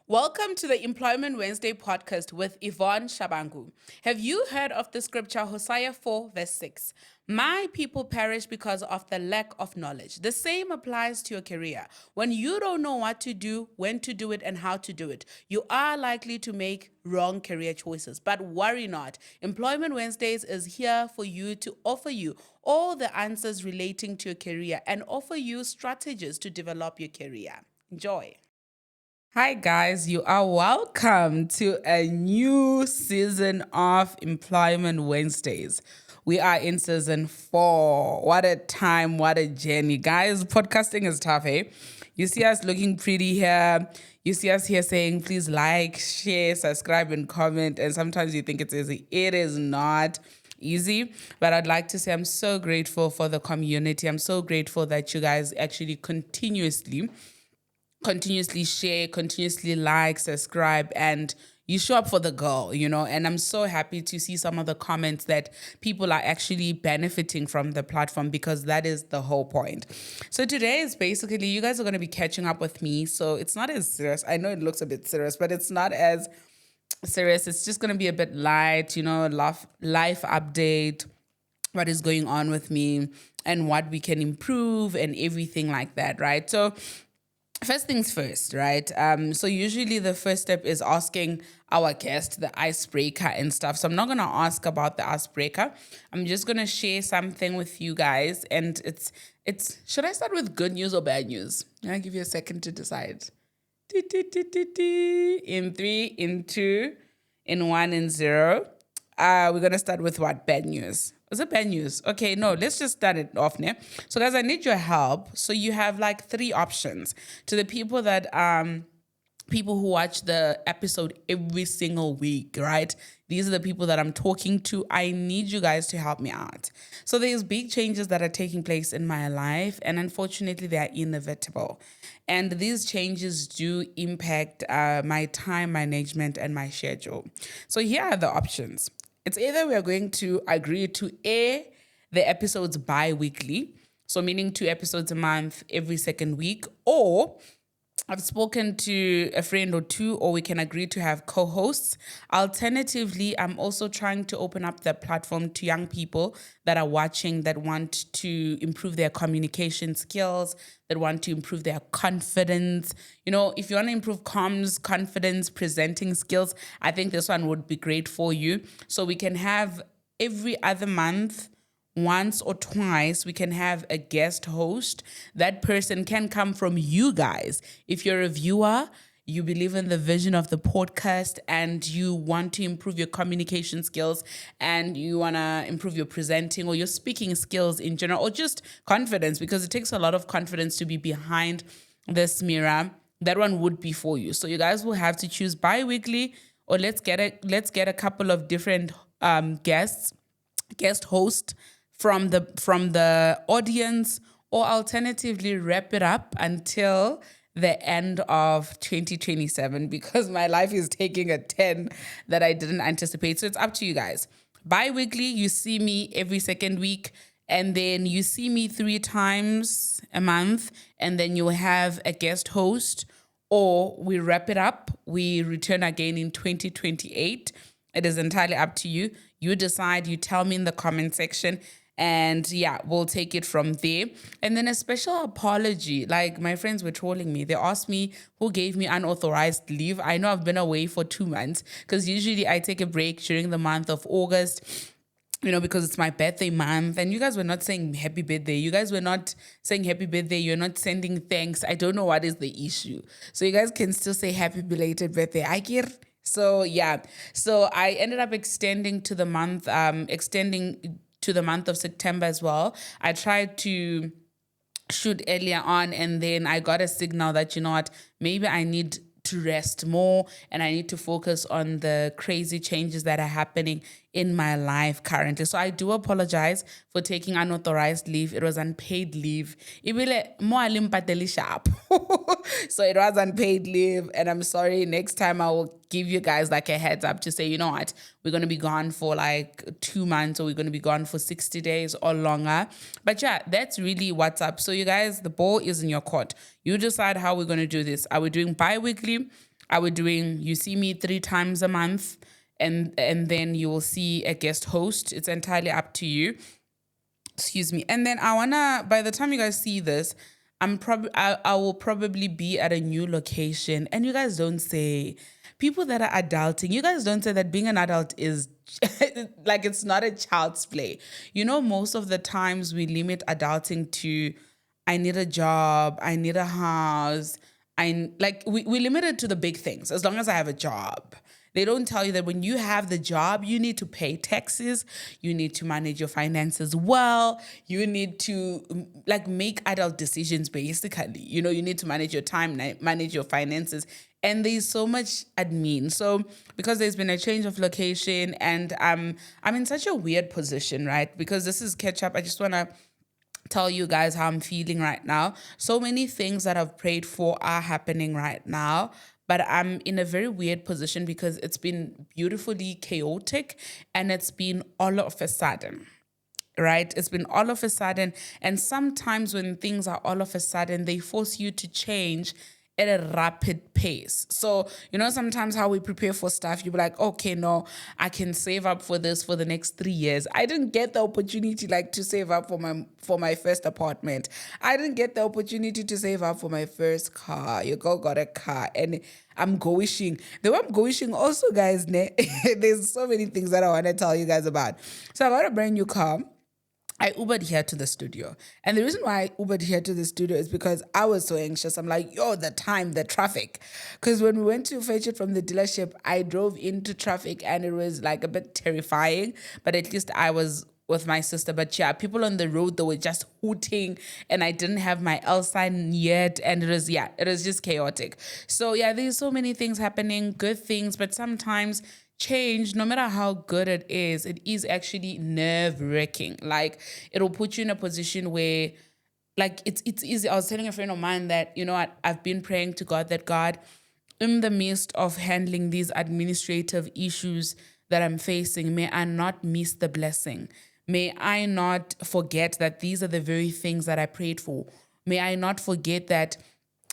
Welcome to the Employment Wednesday podcast with Yvonne Shabangu. Have you heard of the scripture Hosea 4, verse 6? My people perish because of the lack of knowledge. The same applies to your career. When you don't know what to do, when to do it, and how to do it, you are likely to make wrong career choices. But worry not. Employment Wednesdays is here for you to offer you all the answers relating to your career and offer you strategies to develop your career. Enjoy. Hi, guys. You are welcome to a new season of Employment Wednesdays. We are in season 4. What a time, what a journey. Guys, podcasting is tough, eh? You see us looking pretty here. You see us here saying, please like, share, subscribe, and comment. And sometimes you think it's easy. It is not easy, but I'd like to say I'm so grateful for the community. I'm so grateful that you guys actually continuously share, continuously like, subscribe, and you show up for the girl, and I'm so happy to see some of the comments that people are actually benefiting from the platform because that is the whole point. So today is basically, you guys are going to be catching up with me. So it's not as serious. I know it looks a bit serious, but it's not as serious. It's just going to be a bit light, life update, what is going on with me and what we can improve and everything like that, right? So first things first, right? So usually the first step is asking our guest the icebreaker and stuff. So I'm not going to ask about the icebreaker. I'm just going to share something with you guys. And it's should I start with good news or bad news? I'll give you a second to decide. In 3, in 2, in 1, in 0. We're going to start with what? Bad news. Is it bad news? Okay, no, let's just start it off now. So guys, I need your help. So you have like 3 options. To the people that people who watch the episode every single week, right? These are the people that I'm talking to. I need you guys to help me out. So there's big changes that are taking place in my life, and unfortunately they are inevitable. And these changes do impact my time management and my schedule. So here are the options. It's either we are going to agree to air the episodes bi-weekly, so meaning 2 episodes a month every second week, or I've spoken to a friend or 2, or we can agree to have co-hosts. Alternatively, I'm also trying to open up the platform to young people that are watching that want to improve their communication skills, that want to improve their confidence. If you want to improve comms, confidence, presenting skills, I think this one would be great for you. So we can have every other month, once or twice, we can have a guest host. That person can come from you guys. If you're a viewer, you believe in the vision of the podcast and you want to improve your communication skills and you want to improve your presenting or your speaking skills in general, or just confidence, because it takes a lot of confidence to be behind this mirror, that one would be for you. So you guys will have to choose bi-weekly, or let's get a couple of different guest hosts from the audience, or alternatively wrap it up until the end of 2027, because my life is taking a 10 that I didn't anticipate. So it's up to you guys. Bi-weekly, you see me every second week, and then you see me 3 times a month, and then you'll have a guest host, or we wrap it up. We return again in 2028. It is entirely up to you. You decide, you tell me in the comment section, and yeah, we'll take it from there. And then a special apology. Like, my friends were trolling me. They asked me who gave me unauthorized leave. I know I've been away for 2 months, because usually I take a break during the month of August, because it's my birthday month. And you guys were not saying happy birthday. You guys were not saying happy birthday. You're not sending thanks. I don't know what is the issue. So you guys can still say happy belated birthday. I care. So yeah. So I ended up extending to the month of September as well. I tried to shoot earlier on, and then I got a signal that, maybe I need to rest more and I need to focus on the crazy changes that are happening in my life currently. So I do apologize for taking unauthorized leave. It was unpaid leave. Sharp. So it was unpaid leave, and I'm sorry. Next time I will give you guys like a heads up to say, you know what, we're going to be gone for like 2 months, or we're going to be gone for 60 days or longer. But yeah, that's really what's up. So you guys, the ball is in your court. You decide how we're going to do this. Are we doing bi-weekly? Are we doing, you see me 3 times a month, and then you will see a guest host? It's entirely up to you. Excuse me. And then I wanna, by the time you guys see this, I will probably be at a new location. And you guys don't say, people that are adulting, you guys don't say that being an adult is like it's not a child's play. You know, most of the times we limit adulting to, I need a job, I need a house. We limit it to the big things, as long as I have a job. They don't tell you that when you have the job, you need to pay taxes, you need to manage your finances well, you need to like make adult decisions basically. You know, you need to manage your time, manage your finances. And there's so much admin. So because there's been a change of location and I'm in such a weird position, right? Because this is catch up. I just wanna tell you guys how I'm feeling right now. So many things that I've prayed for are happening right now, but I'm in a very weird position because it's been beautifully chaotic and it's been all of a sudden. Right? It's been all of a sudden. And sometimes when things are all of a sudden, they force you to change at a rapid pace. So, you know, sometimes how we prepare for stuff, you'll be like, okay, no, I can save up for this for the next 3 years. I didn't get the opportunity like to save up for my first apartment. I didn't get the opportunity to save up for my first car. Your girl got a car and I'm going. The way I'm going also, guys, there's so many things that I want to tell you guys about. So I got a brand new car. I Ubered here to the studio. And the reason why I Ubered here to the studio is because I was so anxious. I'm like, yo, the traffic. Because when we went to fetch it from the dealership, I drove into traffic and it was like a bit terrifying. But at least I was with my sister. But yeah, people on the road, they were just hooting and I didn't have my L sign yet. And it was just chaotic. So yeah, there's so many things happening, good things, but sometimes change, no matter how good it is actually nerve-wracking. Like, it'll put you in a position where, like, it's easy. I was telling a friend of mine that, you know what, I've been praying to God that God, in the midst of handling these administrative issues that I'm facing, may I not miss the blessing. May I not forget that these are the very things that I prayed for. May I not forget that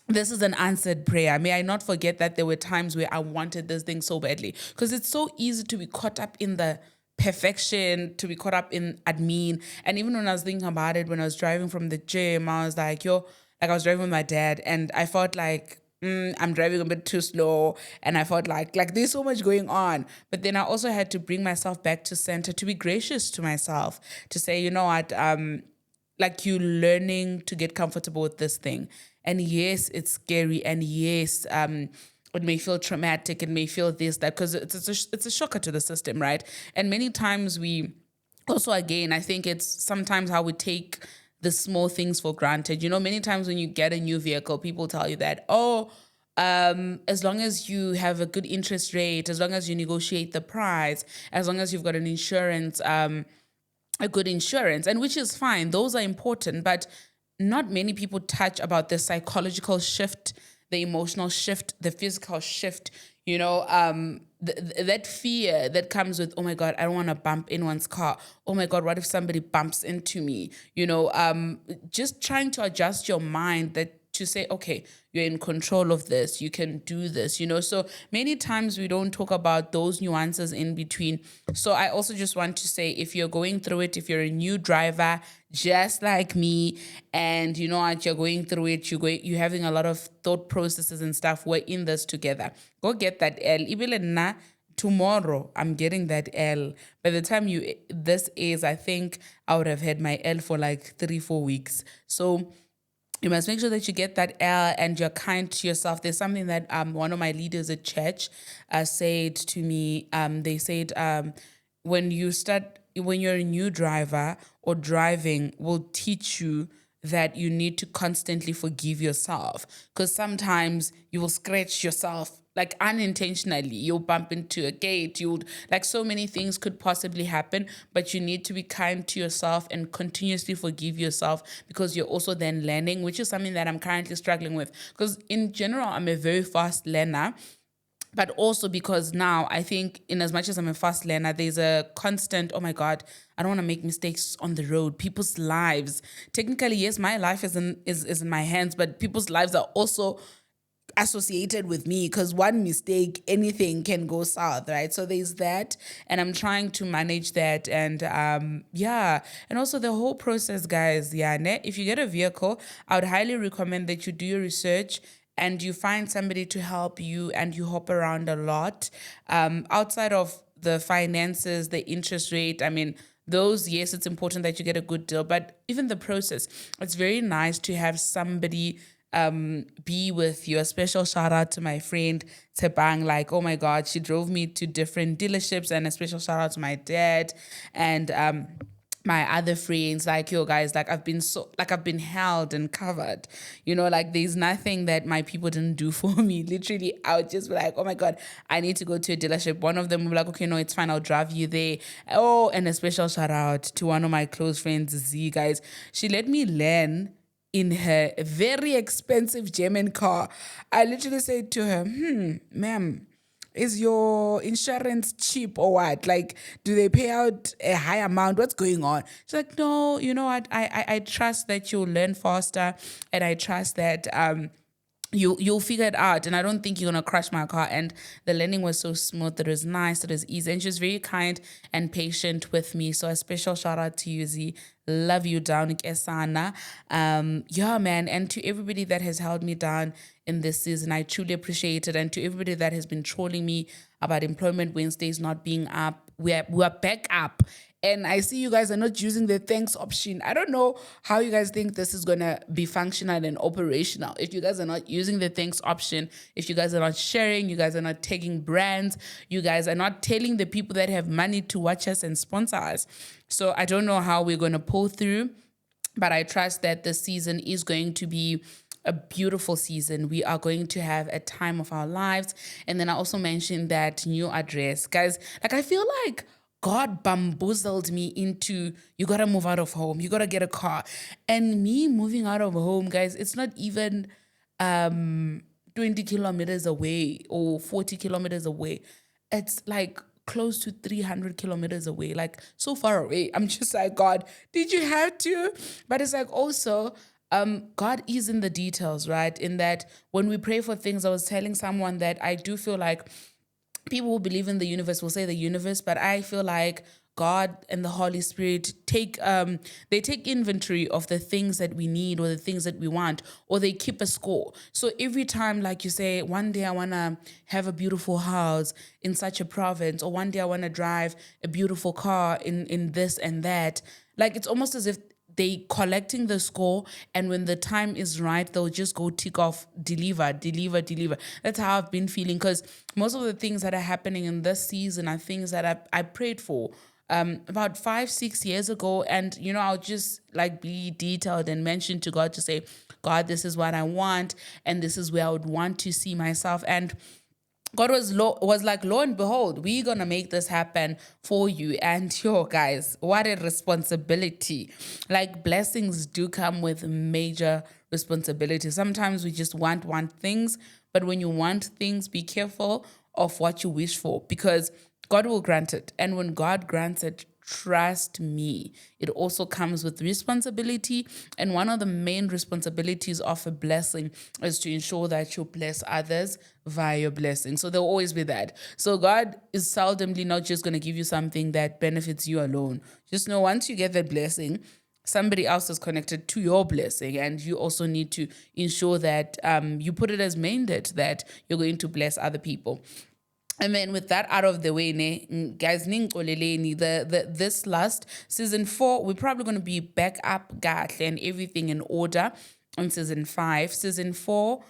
this is an answered prayer. May I not forget that there were times where I wanted this thing so badly. Because it's so easy to be caught up in the perfection, to be caught up in admin. And even when I was thinking about it, when I was driving from the gym, I was like, I was driving with my dad and I felt like, I'm driving a bit too slow. And I felt like there's so much going on. But then I also had to bring myself back to center, to be gracious to myself, to say, you know what, like, you learning to get comfortable with this thing. And yes, it's scary. And yes, it may feel traumatic. It may feel this, that, because it's a shocker to the system, right? And many times we also, again, I think it's sometimes how we take the small things for granted. You know, many times when you get a new vehicle, people tell you that, as long as you have a good interest rate, as long as you negotiate the price, as long as you've got an insurance, a good insurance, and which is fine. Those are important, but not many people touch about the psychological shift, the emotional shift, the physical shift, you know, that fear that comes with, oh my God, I don't want to bump anyone's car. Oh my God, what if somebody bumps into me? You know, just trying to adjust your mind that to say, okay, you're in control of this, you can do this, you know. So many times we don't talk about those nuances in between. So I also just want to say, if you're going through it, if you're a new driver, just like me, and you know what, you're going through it, you're having a lot of thought processes and stuff, we're in this together. Go get that L. Even tomorrow, I'm getting that L. By the time this is, I think I would have had my L for like 3-4 weeks. So you must make sure that you get that L and you're kind to yourself. There's something that one of my leaders at church said to me. They said, when you're a new driver or driving, will teach you that you need to constantly forgive yourself, because sometimes you will scratch yourself like unintentionally. You'll bump into a gate, like so many things could possibly happen, but you need to be kind to yourself and continuously forgive yourself, because you're also then learning, which is something that I'm currently struggling with, because in general, I'm a very fast learner. But also because now I think, in as much as I'm a fast learner, there's a constant, oh my God, I don't want to make mistakes on the road. People's lives, technically, yes, my life is in my hands, but people's lives are also associated with me, because one mistake, anything can go south, right? So there's that, and I'm trying to manage that. And yeah, and also the whole process, guys. Yeah, if you get a vehicle, I would highly recommend that you do your research and you find somebody to help you, and you hop around a lot. Outside of the finances, the interest rate, I mean, those, yes, it's important that you get a good deal, but even the process, it's very nice to have somebody be with you. A special shout out to my friend Tebang. Like, oh my God, she drove me to different dealerships, and a special shout out to my dad and my other friends. Like, yo guys, like I've been held and covered, like there's nothing that my people didn't do for me. Literally, I would just be like, oh my God, I need to go to a dealership. One of them would be like, okay, no, it's fine, I'll drive you there. Oh, and a special shout out to one of my close friends, Z, guys. She let me learn in her very expensive German car. I literally said to her, ma'am, is your insurance cheap or what? Like, do they pay out a high amount? What's going on? She's like, no, you know what? I trust that you'll learn faster, and I trust that you'll figure it out, and I don't think you're gonna crash my car. And the landing was so smooth, it was nice, it was easy, and she was very kind and patient with me. So a special shout out to you, Z. Love you down, Kesana. Yeah, man, and to everybody that has held me down in this season, I truly appreciate it. And to everybody that has been trolling me about Employment Wednesdays not being up, we're back up. And I see you guys are not using the thanks option. I don't know how you guys think this is going to be functional and operational. If you guys are not using the thanks option, if you guys are not sharing, you guys are not tagging brands, you guys are not telling the people that have money to watch us and sponsor us. So I don't know how we're going to pull through, but I trust that this season is going to be a beautiful season. We are going to have a time of our lives. And then I also mentioned that new address. Guys, like I feel like God bamboozled me into, you got to move out of home. You got to get a car. And me moving out of home, guys, it's not even 20 kilometers away or 40 kilometers away. It's like close to 300 kilometers away, like so far away. I'm just like, God, did you have to? But it's like also, God is in the details, right? In that when we pray for things, I was telling someone that I do feel like people who believe in the universe will say the universe, but I feel like God and the Holy Spirit take inventory of the things that we need or the things that we want, or they keep a score. So every time, like you say, one day I want to have a beautiful house in such a province, or one day I want to drive a beautiful car in this and that. Like it's almost as if they collecting the score, and when the time is right, they'll just go tick off, deliver. That's how I've been feeling, because most of the things that are happening in this season are things that I prayed for about 5-6 years ago. And I'll just like be detailed and mention to God to say, God, this is what I want, and this is where I would want to see myself. And God was like, lo and behold, we're going to make this happen for you. And guys, what a responsibility. Like blessings do come with major responsibility. Sometimes we just want things, but when you want things, be careful of what you wish for, because God will grant it. And when God grants it, trust me, it also comes with responsibility. And one of the main responsibilities of a blessing is to ensure that you bless others via your blessing. So there'll always be that. So God is seldomly not just going to give you something that benefits you alone. Just know once you get that blessing, somebody else is connected to your blessing, and you also need to ensure that you put it as mandate that you're going to bless other people. And then with that out of the way, guys, this last season 4, we're probably going to be back up and everything in order on season 5. Season 4,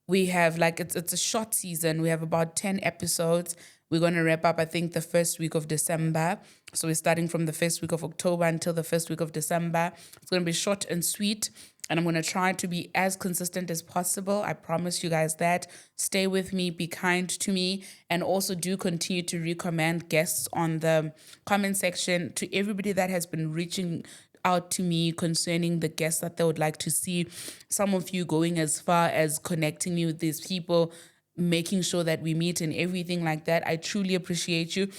we have it's a short season. We have about 10 episodes. We're going to wrap up, I think, the first week of December. So we're starting from the first week of October until the first week of December. It's going to be short and sweet. And I'm going to try to be as consistent as possible. I promise you guys that. Stay with me, be kind to me, and also do continue to recommend guests on the comment section. To everybody that has been reaching out to me concerning the guests that they would like to see, some of you going as far as connecting me with these people, making sure that we meet and everything like that. I truly appreciate you.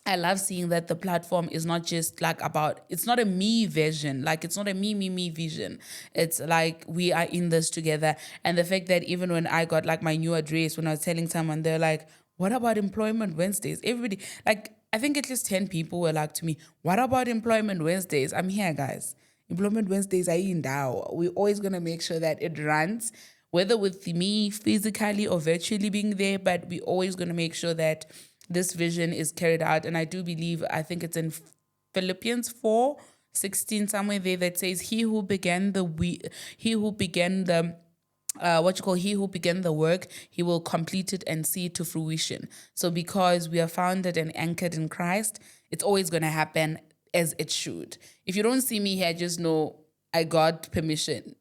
I love seeing that the platform is not just like about, it's not a me vision. Like it's not a me vision. It's like we are in this together. And the fact that even when I got like my new address, when I was telling someone, they're like, what about Employment Wednesdays? Everybody, like, I think at least 10 people were like to me, what about Employment Wednesdays? I'm here, guys. Employment Wednesdays are in Dao. We're always going to make sure that it runs, whether with me physically or virtually being there, but we're always going to make sure that this vision is carried out. And I do believe, I think it's in Philippians 4:16, somewhere there, that says, he who began the he who began the work, he will complete it and see it to fruition. So because we are founded and anchored in Christ, it's always going to happen as it should. If you don't see me here, just know I got permission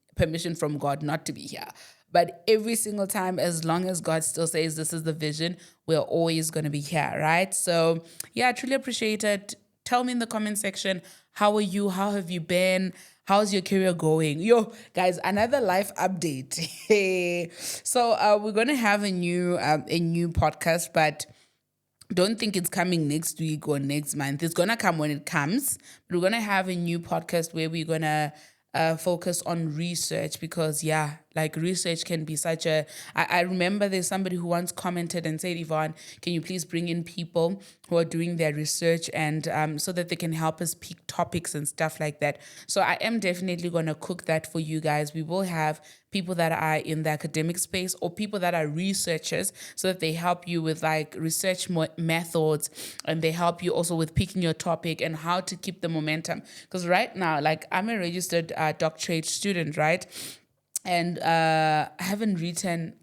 from God not to be here. But every single time, as long as God still says this is the vision, we're always going to be here, right? So yeah, I truly appreciate it. Tell me in the comment section, how are you? How have you been? How's your career going? Yo, guys, another life update. So we're going to have a new podcast, but don't think it's coming next week or next month. It's going to come when it comes. But we're going to have a new podcast where we're going to focus on research, because like research can be such a, I remember there's somebody who once commented and said, Yvonne, can you please bring in people who are doing their research and so that they can help us pick topics and stuff like that. So I am definitely going to cook that for you guys. We will have people that are in the academic space or people that are researchers, so that they help you with like research methods, and they help you also with picking your topic and how to keep the momentum. Because right now, like, I'm a registered doctorate student, right? And I haven't written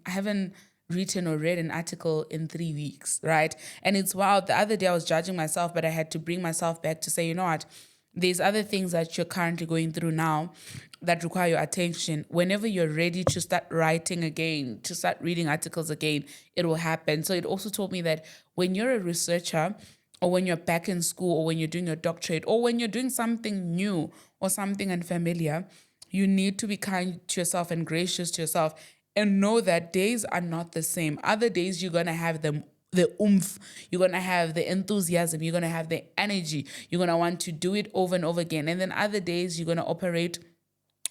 or read an article in 3 weeks, right? And it's wild. The other day I was judging myself, but I had to bring myself back to say, you know what? There's other things that you're currently going through now that require your attention. Whenever you're ready to start writing again, to start reading articles again, it will happen. So it also told me that when you're a researcher, or when you're back in school, or when you're doing your doctorate, or when you're doing something new or something unfamiliar, you need to be kind to yourself and gracious to yourself, and know that days are not the same. Other days you're going to have the oomph, you're going to have the enthusiasm, you're going to have the energy, you're going to want to do it over and over again. And then other days you're going to operate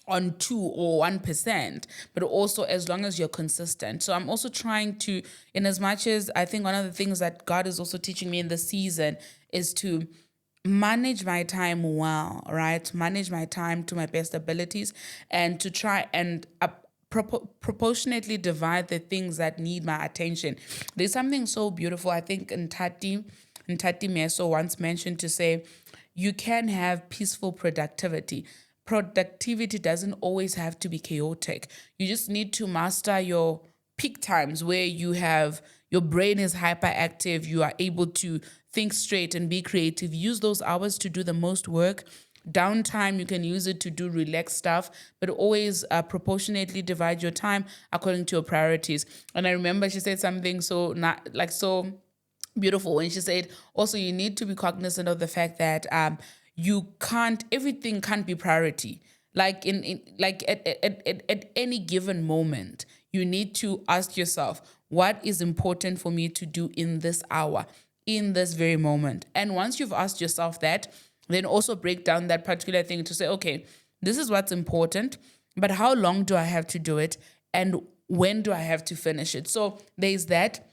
on 2 or 1%, but also as long as you're consistent. So I'm also trying to, in as much as I think one of the things that God is also teaching me in this season is to manage my time well, right? Manage my time to my best abilities, and to try and proportionately divide the things that need my attention. There's something so beautiful. I think Ntati Meso once mentioned to say, you can have peaceful productivity. Productivity doesn't always have to be chaotic. You just need to master your peak times where your brain is hyperactive, you are able to think straight and be creative. Use those hours to do the most work. Downtime, you can use it to do relaxed stuff, but always proportionately divide your time according to your priorities. And I remember she said something so beautiful when she said, also, you need to be cognizant of the fact that everything can't be priority. Like at any given moment, you need to ask yourself, what is important for me to do in this hour, in this very moment? And once you've asked yourself that, then also break down that particular thing to say, okay, this is what's important, but how long do I have to do it? And when do I have to finish it? So there's that.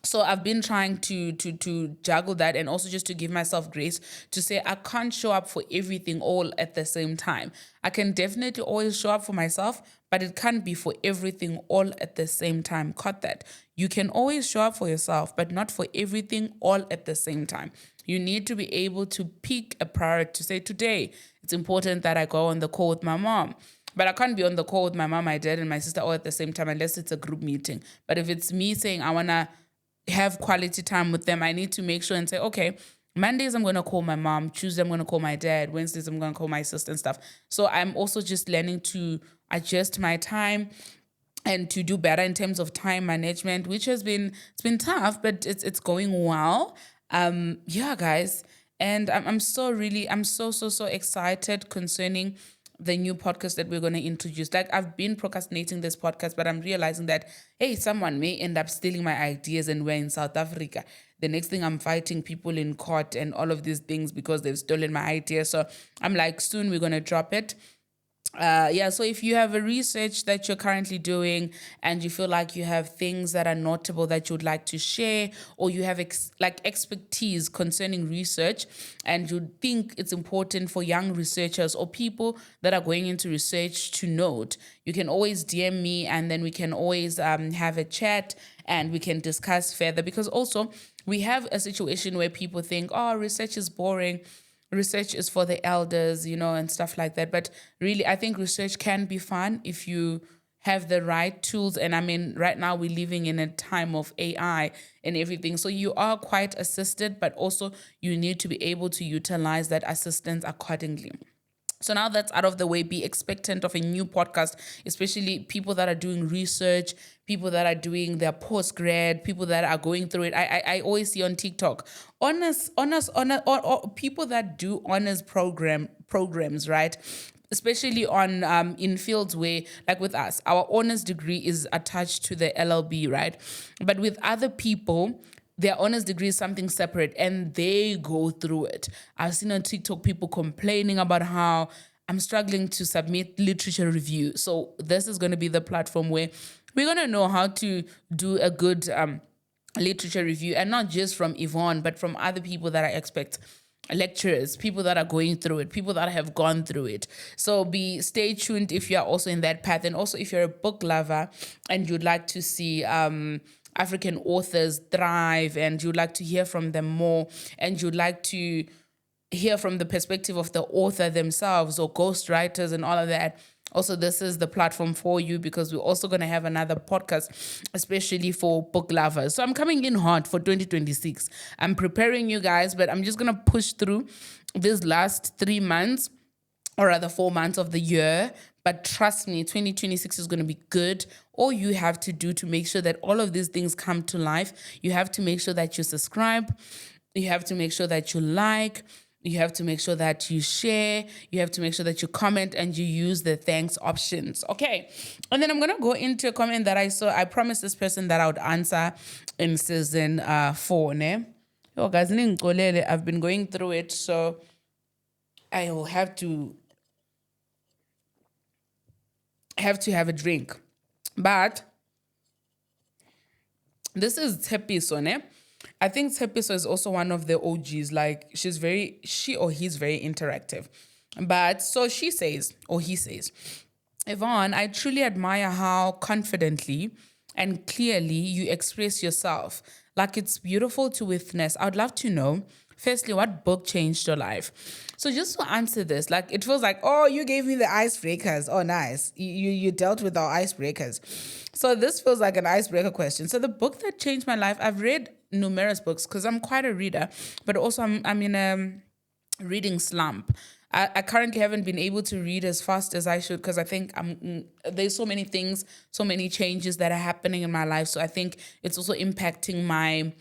So I've been trying to juggle that, and also just to give myself grace to say I can't show up for everything all at the same time. I can definitely always show up for myself, but it can't be for everything all at the same time. Cut that. You can always show up for yourself, but not for everything all at the same time. You need to be able to pick a priority to say, today, it's important that I go on the call with my mom. But I can't be on the call with my mom, my dad, and my sister all at the same time unless it's a group meeting. But if it's me saying I want to have quality time with them, I need to make sure and say, okay, Mondays I'm going to call my mom, Tuesday I'm going to call my dad, Wednesdays I'm going to call my sister and stuff. So I'm also just learning to adjust my time and to do better in terms of time management, which it's been tough, but it's going well. Guys, and I'm so excited concerning the new podcast that we're going to introduce. Like, I've been procrastinating this podcast, but I'm realizing that, hey, someone may end up stealing my ideas and we're in South Africa. The next thing, I'm fighting people in court and all of these things because they've stolen my ideas. So I'm like, soon we're going to drop it. So if you have a research that you're currently doing and you feel like you have things that are notable that you'd like to share, or you have expertise concerning research and you think it's important for young researchers or people that are going into research to note, you can always DM me, and then we can always have a chat and we can discuss further. Because also we have a situation where people think, oh, research is boring, research is for the elders, and stuff like that. But really, I think research can be fun if you have the right tools. And I mean, right now we're living in a time of AI and everything. So you are quite assisted, but also you need to be able to utilize that assistance accordingly. So now that's out of the way, be expectant of a new podcast, especially people that are doing research, people that are doing their post-grad, people that are going through it. I always see on TikTok, honors, or people that do honors programs, right? Especially on in fields where, like with us, our honors degree is attached to the LLB, right? But with other people, their honors degree is something separate and they go through it. I've seen on TikTok people complaining about how I'm struggling to submit literature review. So this is going to be the platform where we're going to know how to do a good literature review, and not just from Yvonne, but from other people that I expect, lecturers, people that are going through it, people that have gone through it. So stay tuned if you are also in that path. And also if you're a book lover and you'd like to see African authors thrive, and you'd like to hear from them more, and you'd like to hear from the perspective of the author themselves or ghostwriters and all of that, also this is the platform for you, because we're also going to have another podcast especially for book lovers. So I'm coming in hot for 2026. I'm preparing you guys, but I'm just going to push through these last 3 months, or rather 4 months of the year. But trust me, 2026 is going to be good. All you have to do to make sure that all of these things come to life, you have to make sure that you subscribe, you have to make sure that you like, you have to make sure that you share, you have to make sure that you comment, and you use the thanks options. Okay. And then I'm going to go into a comment that I saw. I promised this person that I would answer in season 4. Ne? Yo, guys, I've been going through it, so I will have to have a drink. But this is Tepiso, ne? I think Tepiso is also one of the OGs. Like, she or he's very interactive. But so she says, or he says, Yvonne, I truly admire how confidently and clearly you express yourself. Like, it's beautiful to witness. I would love to know, firstly, what book changed your life? So just to answer this, like, it feels like, oh, you gave me the icebreakers. Oh, nice. You dealt with our icebreakers. So this feels like an icebreaker question. So the book that changed my life, I've read numerous books because I'm quite a reader, but also I'm in a reading slump. I currently haven't been able to read as fast as I should, because I think there's so many things, so many changes that are happening in my life. So I think it's also impacting my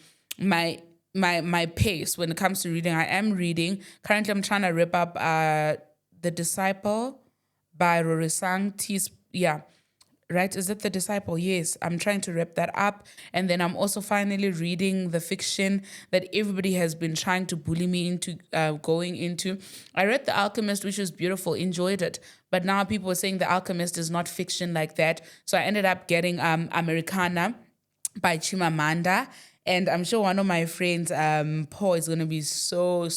pace when it comes to reading. I am reading. Currently, I'm trying to rip up The Disciple by Rorisang Tis. Yeah. Right? Is it The Disciple? Yes. I'm trying to wrap that up. And then I'm also finally reading the fiction that everybody has been trying to bully me into going into. I read The Alchemist, which was beautiful, enjoyed it. But now people are saying The Alchemist is not fiction like that. So I ended up getting Americana by Chimamanda. And I'm sure one of my friends, Paul, is going to be so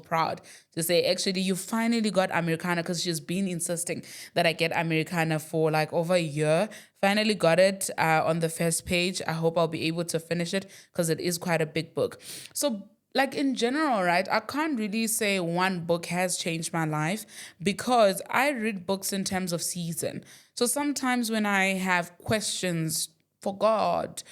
proud to say, actually, you finally got Americana, because she's been insisting that I get Americana for like over a year. Finally got it on the first page. I hope I'll be able to finish it, because it is quite a big book. So, like, in general, right, I can't really say one book has changed my life, because I read books in terms of season. So sometimes when I have questions for God,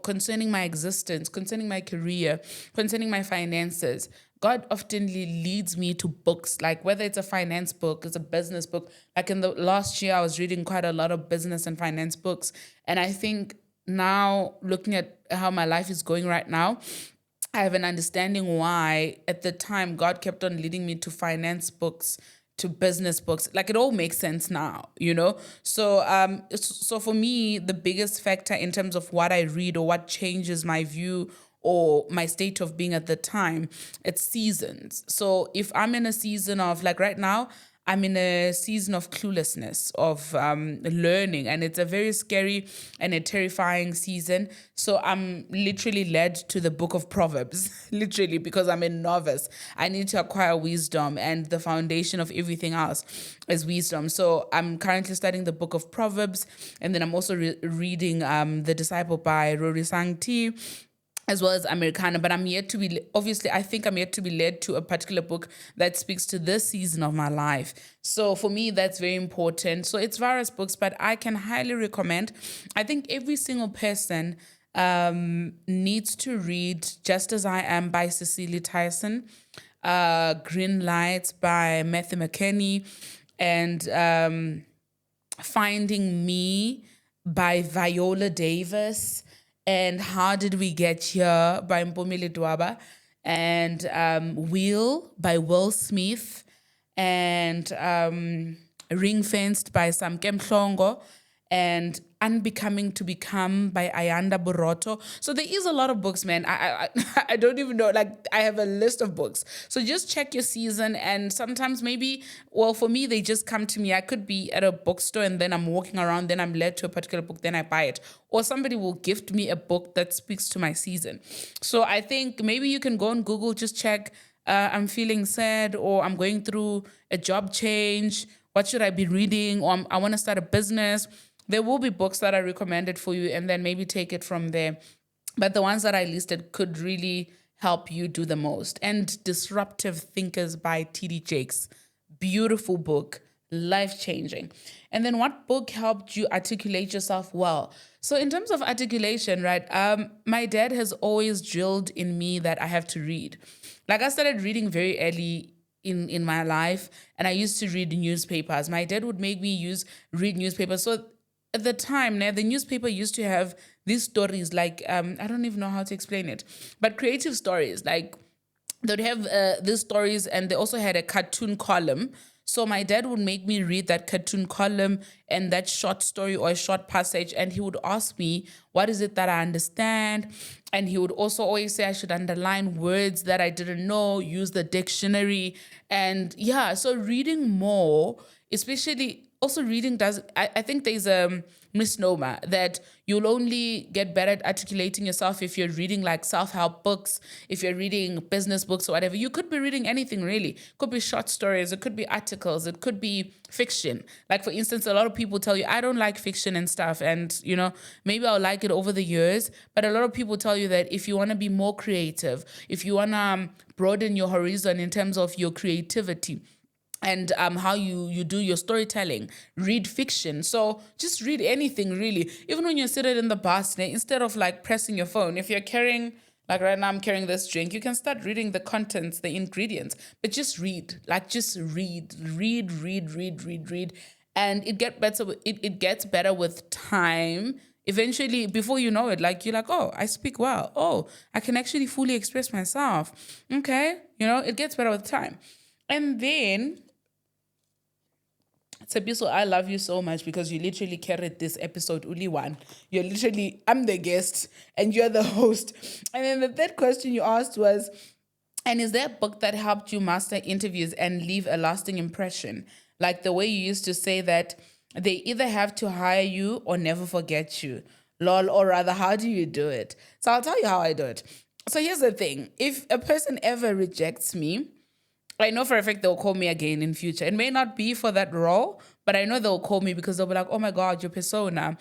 concerning my existence, concerning my career, concerning my finances, God often leads me to books, like whether it's a finance book, it's a business book. Like in the last year, I was reading quite a lot of business and finance books. And I think now, looking at how my life is going right now, I have an understanding why at the time God kept on leading me to finance books, to business books. Like it all makes sense now, you know? So for me, the biggest factor in terms of what I read or what changes my view or my state of being at the time, it's seasons. So if I'm in a season of, like right now, I'm in a season of cluelessness, of learning, and it's a very scary and a terrifying season. So I'm literally led to the book of Proverbs, literally, because I'm a novice. I need to acquire wisdom, and the foundation of everything else is wisdom. So I'm currently studying the book of Proverbs, and then I'm also reading The Disciple by Rory Sankti, as well as Americana, but I'm yet to be, obviously, I think I'm yet to be led to a particular book that speaks to this season of my life. So for me, that's very important. So it's various books, but I can highly recommend, I think every single person needs to read Just As I Am by Cecily Tyson, Green Lights by Matthew McKinney, and Finding Me by Viola Davis, and How Did We Get Here by Mpumile Dwaba, and Wheel by Will Smith, and Ring Fenced by Samke Mhlongo, and Unbecoming to Become by Ayanda Boroto. So there is a lot of books, man. I don't even know. Like, I have a list of books. So just check your season, and sometimes maybe, well, for me, they just come to me. I could be at a bookstore and then I'm walking around, then I'm led to a particular book, then I buy it. Or somebody will gift me a book that speaks to my season. So I think maybe you can go on Google, just check, I'm feeling sad, or I'm going through a job change. What should I be reading? Or I want to start a business. There will be books that are recommended for you, and then maybe take it from there. But the ones that I listed could really help you do the most. And Disruptive Thinkers by T.D. Jakes. Beautiful book, life-changing. And then what book helped you articulate yourself well? So in terms of articulation, right, my dad has always drilled in me that I have to read. Like, I started reading very early in my life, and I used to read newspapers. My dad would make me read newspapers. So at the time, the newspaper used to have these stories, like, I don't even know how to explain it, but creative stories. Like, they'd have these stories, and they also had a cartoon column. So my dad would make me read that cartoon column and that short story or a short passage, and he would ask me, what is it that I understand? And he would also always say I should underline words that I didn't know, use the dictionary. And yeah, so reading more, especially also reading I think there's a misnomer that you'll only get better at articulating yourself if you're reading like self-help books, if you're reading business books or whatever. You could be reading anything really. It could be short stories, it could be articles, it could be fiction. Like, for instance, a lot of people tell you, I don't like fiction and stuff, and maybe I'll like it over the years, but a lot of people tell you that if you want to be more creative, if you want to broaden your horizon in terms of your creativity, and how you do your storytelling, read fiction. So just read anything really. Even when you're sitting in the bus, instead of like pressing your phone, if you're carrying, like right now I'm carrying this drink, you can start reading the contents, the ingredients, but just read. Like, just read. And it gets better with time. Eventually, before you know it, like, you're like, oh, I speak well. Oh, I can actually fully express myself. Okay. It gets better with time. And then, Tsepiso, I love you so much because you literally carried this episode, Uli one. I'm the guest and you're the host. And then the third question you asked was, and is there a book that helped you master interviews and leave a lasting impression? Like the way you used to say that they either have to hire you or never forget you. Lol, or rather, how do you do it? So I'll tell you how I do it. So here's the thing. If a person ever rejects me, I know for a fact they'll call me again in future. It may not be for that role, but I know they'll call me because they'll be like, oh my God, your persona.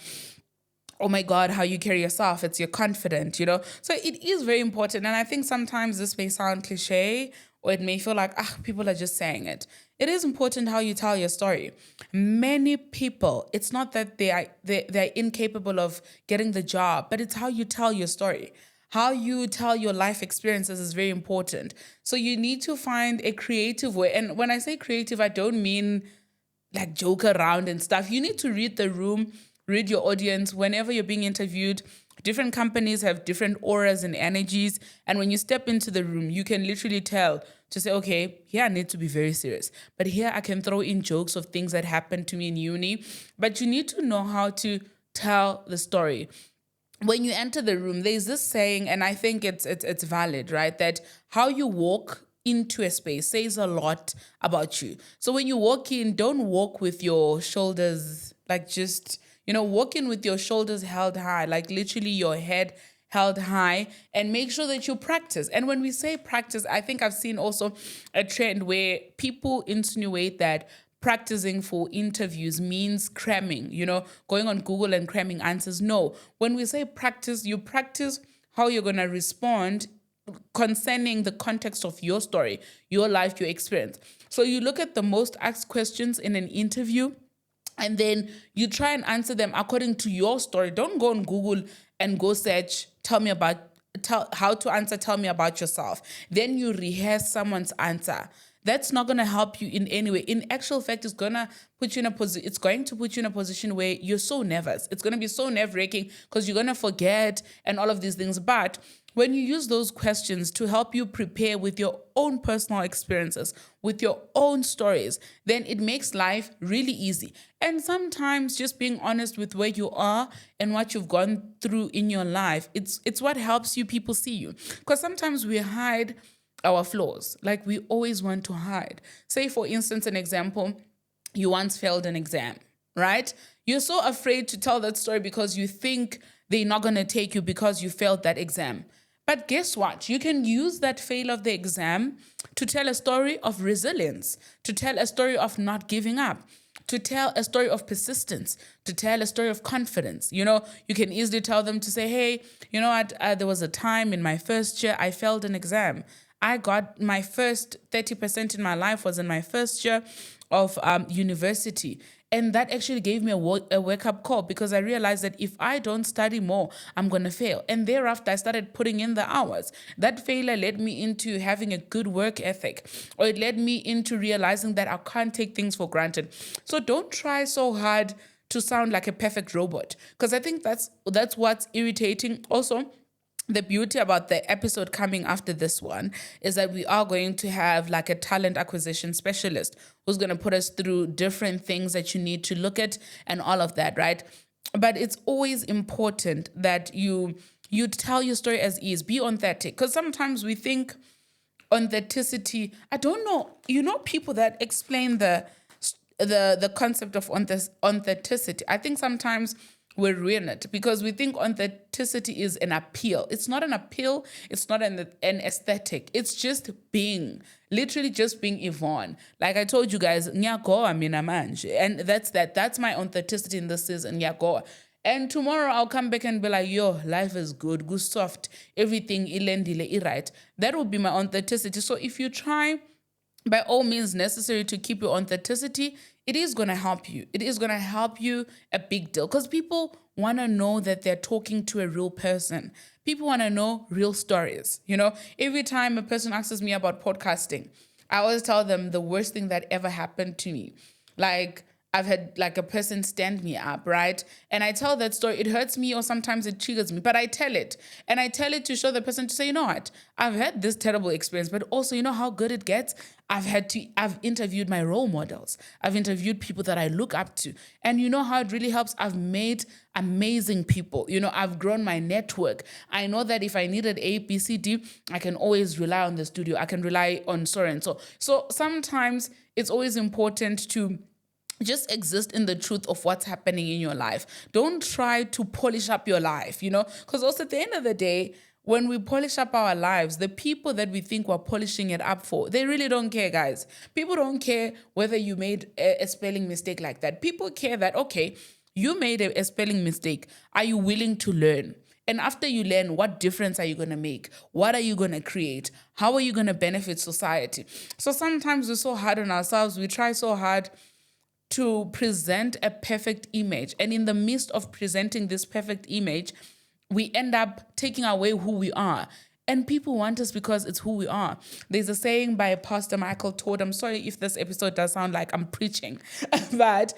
Oh my God, how you carry yourself. It's your confident, So it is very important. And I think sometimes this may sound cliche, or it may feel like, people are just saying it. It is important how you tell your story. Many people, it's not that they're incapable of getting the job, but it's how you tell your story. How you tell your life experiences is very important. So you need to find a creative way. And when I say creative, I don't mean like joke around and stuff. You need to read the room, read your audience. Whenever you're being interviewed, Different companies have different auras and energies. And when you step into the room, you can literally tell to say, okay, here I need to be very serious. But here I can throw in jokes of things that happened to me in uni. But you need to know how to tell the story. When you enter the room, there's this saying, and I think it's valid, right? That how you walk into a space says a lot about you. So when you walk in, don't walk with your shoulders like just, walk in with your shoulders held high, like literally your head held high, and make sure that you practice. And when we say practice, I think I've seen also a trend where people insinuate that practicing for interviews means cramming, going on Google and cramming answers. No, when we say practice, you practice how you're going to respond concerning the context of your story, your life, your experience. So you look at the most asked questions in an interview, and then you try and answer them according to your story. Don't go on Google and go search, tell me about yourself. Then you rehearse someone's answer. That's not going to help you in any way. In actual fact, it's going to put you in a position where you're so nervous. It's going to be so nerve-wracking because you're going to forget and all of these things. But when you use those questions to help you prepare with your own personal experiences, with your own stories, then it makes life really easy. And sometimes just being honest with where you are and what you've gone through in your life, it's what helps people see you. Because sometimes we hide our flaws. Like we always want to hide. Say, for instance, an example, you once failed an exam, right? You're so afraid to tell that story because you think they're not going to take you because you failed that exam. But guess what? You can use that fail of the exam to tell a story of resilience, to tell a story of not giving up, to tell a story of persistence, to tell a story of confidence. You can easily tell them to say, hey, you know what? There was a time in my first year I failed an exam. I got my first 30% in my life was in my first year of university. And that actually gave me a wake-up call because I realized that if I don't study more, I'm going to fail. And thereafter, I started putting in the hours. That failure led me into having a good work ethic, or it led me into realizing that I can't take things for granted. So don't try so hard to sound like a perfect robot, because I think that's what's irritating. Also, the beauty about the episode coming after this one is that we are going to have like a talent acquisition specialist who's going to put us through different things that you need to look at and all of that, right? But it's always important that you tell your story as is, be authentic, because sometimes we think authenticity, I don't know, people that explain the concept of authenticity. I think sometimes we ruin it because we think authenticity is an appeal. It's not an appeal. It's not an aesthetic. It's just being, literally just being Yvonne. Like I told you guys, nyagoa mina manje. And that's that. That's my authenticity in this season, nyagoa. And tomorrow I'll come back and be like, yo, life is good, good soft, everything ilendile, right. That will be my authenticity. So if you try, by all means necessary, to keep your authenticity, it is going to help you. It is going to help you a big deal because people want to know that they're talking to a real person. People want to know real stories. Every time a person asks me about podcasting, I always tell them the worst thing that ever happened to me. Like, I've had like a person stand me up, right? And I tell that story. It hurts me or sometimes it triggers me, but I tell it. And I tell it to show the person to say, you know what? I've had this terrible experience, but also, you know how good it gets? I've interviewed my role models. I've interviewed people that I look up to. And you know how it really helps? I've made amazing people. I've grown my network. I know that if I needed A, B, C, D, I can always rely on the studio. I can rely on so and so. So sometimes it's always important to just exist in the truth of what's happening in your life. Don't try to polish up your life, because also at the end of the day, when we polish up our lives, the people that we think we're polishing it up for, they really don't care, guys. People don't care whether you made a spelling mistake like that. People care that, okay, you made a spelling mistake. Are you willing to learn? And after you learn, what difference are you going to make? What are you going to create? How are you going to benefit society? So sometimes we're so hard on ourselves. We try so hard to present a perfect image. And in the midst of presenting this perfect image, we end up taking away who we are. And people want us because it's who we are. There's a saying by Pastor Michael Todd. I'm sorry if this episode does sound like I'm preaching, but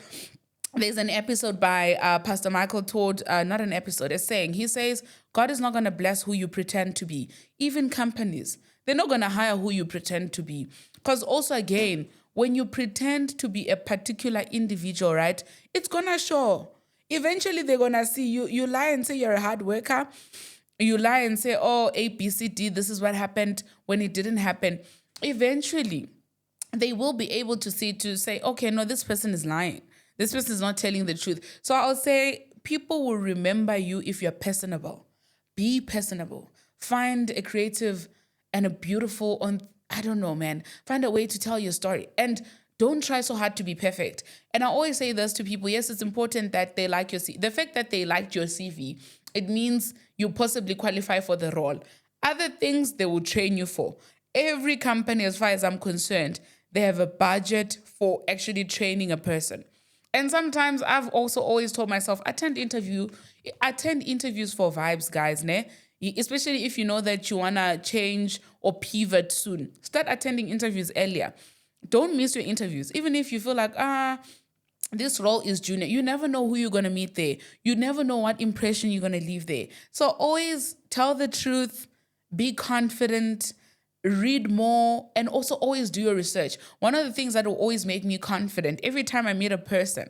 there's an episode by Pastor Michael Todd, not an episode, a saying. He says, God is not going to bless who you pretend to be. Even companies, they're not going to hire who you pretend to be. Because also, again, when you pretend to be a particular individual, right, it's going to show. Eventually, they're going to see you. You lie and say you're a hard worker. You lie and say, oh, A, B, C, D, this is what happened when it didn't happen. Eventually, they will be able to say, okay, no, this person is lying. This person is not telling the truth. So I'll say people will remember you if you're personable. Be personable. Find a creative and a beautiful, I don't know, man. Find a way to tell your story. And don't try so hard to be perfect. And I always say this to people. Yes, it's important that they like your CV. The fact that they liked your CV, it means you possibly qualify for the role. Other things they will train you for. Every company, as far as I'm concerned, they have a budget for actually training a person. And sometimes I've also always told myself, attend interviews for vibes, guys, ne? Especially if you know that you want to change or pivot soon. Start attending interviews earlier. Don't miss your interviews. Even if you feel like, this role is junior. You never know who you're going to meet there. You never know what impression you're going to leave there. So always tell the truth, be confident, read more, and also always do your research. One of the things that will always make me confident, every time I meet a person,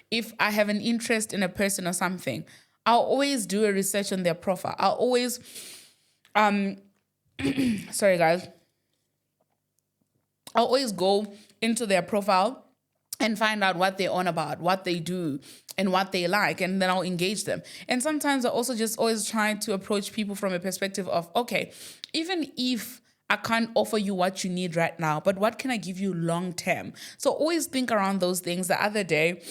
if I have an interest in a person or something, I'll always do a research on their profile. I'll always, sorry guys, I'll always go into their profile and find out what they're on about, what they do, and what they like, and then I'll engage them. And sometimes I also just always try to approach people from a perspective of, okay, even if I can't offer you what you need right now, but what can I give you long term? So always think around those things. The other day,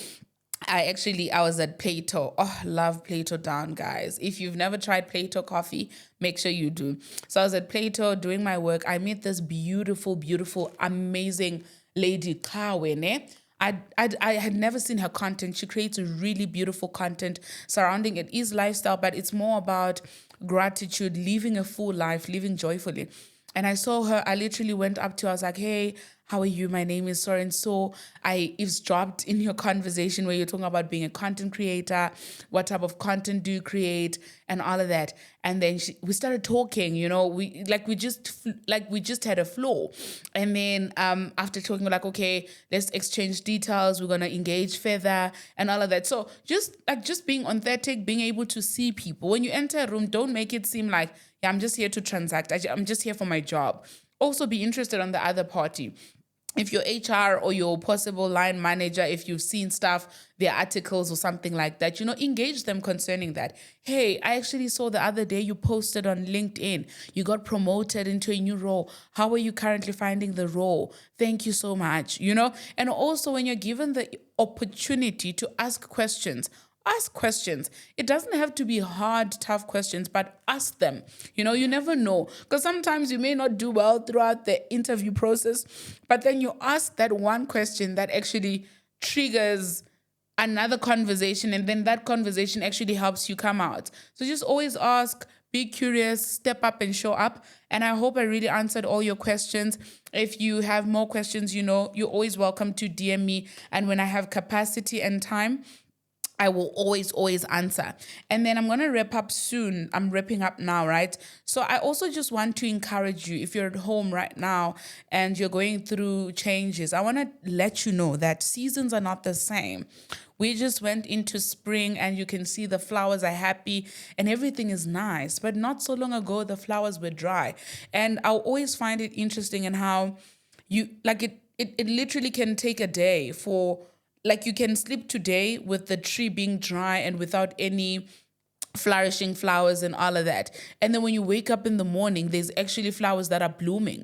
I was at Plato. Oh, love Plato down, guys. If you've never tried Plato coffee, make sure you do. So I was at Plato doing my work. I met this beautiful, beautiful, amazing lady, Kawene. I had never seen her content. She creates a really beautiful content surrounding it. Is lifestyle, but it's more about gratitude, living a full life, living joyfully. And I saw her, I literally went up to her, I was like, hey, how are you? My name is so and so. I eavesdropped in your conversation where you're talking about being a content creator, what type of content do you create, and all of that. And then we started talking, we just had a flow. And then after talking, we're like, okay, let's exchange details. We're gonna engage further and all of that. So just being authentic, being able to see people. When you enter a room, don't make it seem like, yeah, I'm just here to transact. I'm just here for my job. Also be interested on the other party. If your HR or your possible line manager, if you've seen stuff, their articles or something like that, engage them concerning that. Hey, I actually saw the other day you posted on LinkedIn. You got promoted into a new role. How are you currently finding the role? Thank you so much. And also when you're given the opportunity to ask questions, ask questions. It doesn't have to be hard, tough questions, but ask them. You never know. Because sometimes you may not do well throughout the interview process, but then you ask that one question that actually triggers another conversation, and then that conversation actually helps you come out. So just always ask, be curious, step up and show up. And I hope I really answered all your questions. If you have more questions, you're always welcome to DM me. And when I have capacity and time, I will always answer. And then I'm going to wrap up soon. I'm wrapping up now, right? So I also just want to encourage you, if you're at home right now and you're going through changes, I want to let you know that seasons are not the same. We just went into spring and you can see the flowers are happy and everything is nice. But not so long ago, the flowers were dry. And I'll always find it interesting in how it literally can take a day for, you can sleep today with the tree being dry and without any flourishing flowers and all of that. And then when you wake up in the morning, there's actually flowers that are blooming,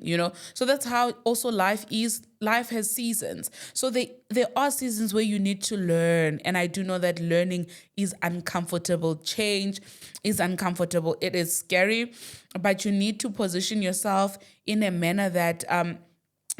So that's how also life is. Life has seasons. So there are seasons where you need to learn. And I do know that learning is uncomfortable. Change is uncomfortable. It is scary, but you need to position yourself in a manner that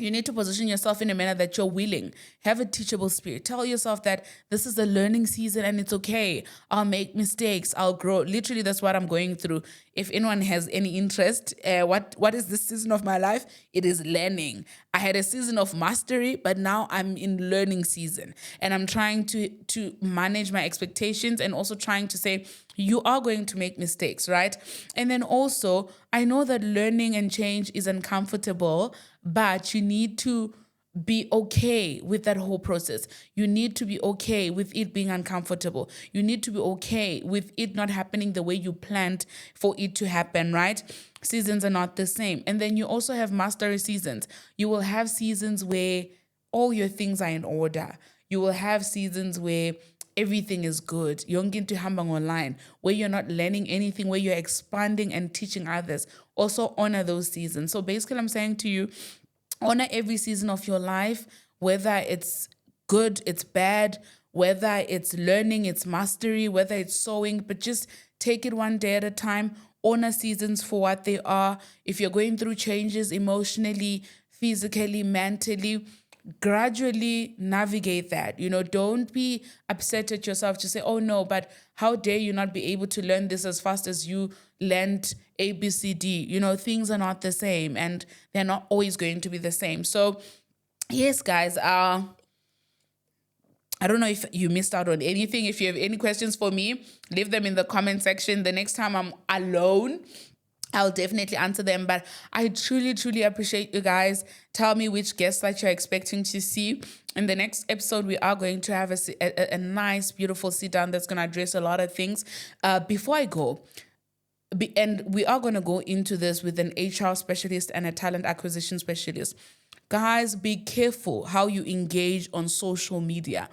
You need to position yourself in a manner that you're willing. Have a teachable spirit. Tell yourself that this is a learning season and it's okay. I'll make mistakes. I'll grow. Literally, that's what I'm going through. If anyone has any interest, what is this season of my life? It is learning. I had a season of mastery, but now I'm in learning season. And I'm trying to manage my expectations and also trying to say, you are going to make mistakes, right? And then also, I know that learning and change is uncomfortable, but you need to be okay with that whole process. You need to be okay with it being uncomfortable. You need to be okay with it not happening the way you planned for it to happen, right? Seasons are not the same. And then you also have mastery seasons. You will have seasons where all your things are in order. You will have seasons where everything is good. You're going to hambang online, where you're not learning anything, where you're expanding and teaching others. Also honor those seasons. So basically, I'm saying to you, honor every season of your life, whether it's good, it's bad, whether it's learning, it's mastery, whether it's sowing, but just take it one day at a time. Honor seasons for what they are. If you're going through changes emotionally, physically, mentally, gradually navigate that. Don't be upset at yourself to say, oh no, but how dare you not be able to learn this as fast as you learned ABCD. Things are not the same and they're not always going to be the same. So yes, guys, I don't know if you missed out on anything. If you have any questions for me, leave them in the comment section. The next time I'm alone, I'll definitely answer them. But I truly, truly appreciate you guys. Tell me which guests that you're expecting to see. In the next episode, we are going to have a nice, beautiful sit down that's going to address a lot of things. Before I go, and we are going to go into this with an HR specialist and a talent acquisition specialist. Guys, be careful how you engage on social media.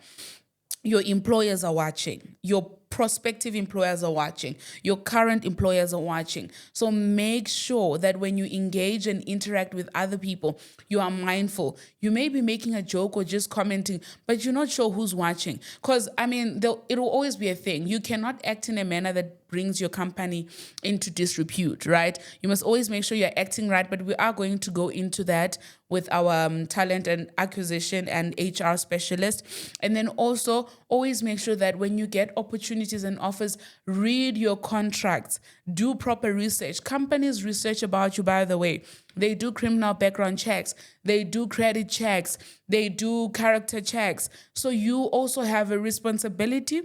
Your employers are watching. Your prospective employers are watching. Your current employers are watching. So make sure that when you engage and interact with other people, you are mindful. You may be making a joke or just commenting, but you're not sure who's watching. Because, it will always be a thing. You cannot act in a manner that brings your company into disrepute, right? You must always make sure you're acting right, but we are going to go into that with our talent and acquisition and HR specialist. And then also always make sure that when you get opportunities and offers, read your contracts, do proper research. Companies research about you, by the way. They do criminal background checks. They do credit checks. They do character checks. So you also have a responsibility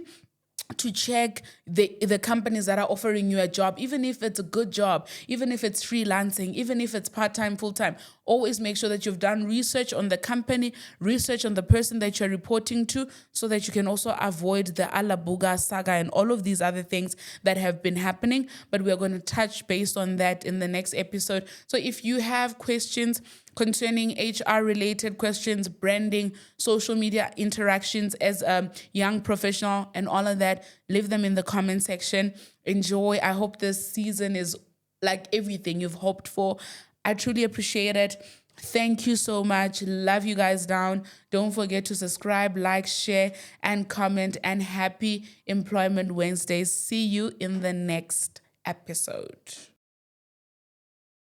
to check the companies that are offering you a job, even if it's a good job, even if it's freelancing, even if it's part-time, full-time. Always make sure that you've done research on the company, research on the person that you're reporting to, so that you can also avoid the Alabuga saga and all of these other things that have been happening. But we're going to touch based on that in the next episode. So if you have questions concerning HR-related questions, branding, social media interactions as a young professional and all of that, leave them in the comment section. Enjoy. I hope this season is like everything you've hoped for. I truly appreciate it. Thank you so much. Love you guys down. Don't forget to subscribe, like, share, and comment. And happy Employment Wednesdays. See you in the next episode.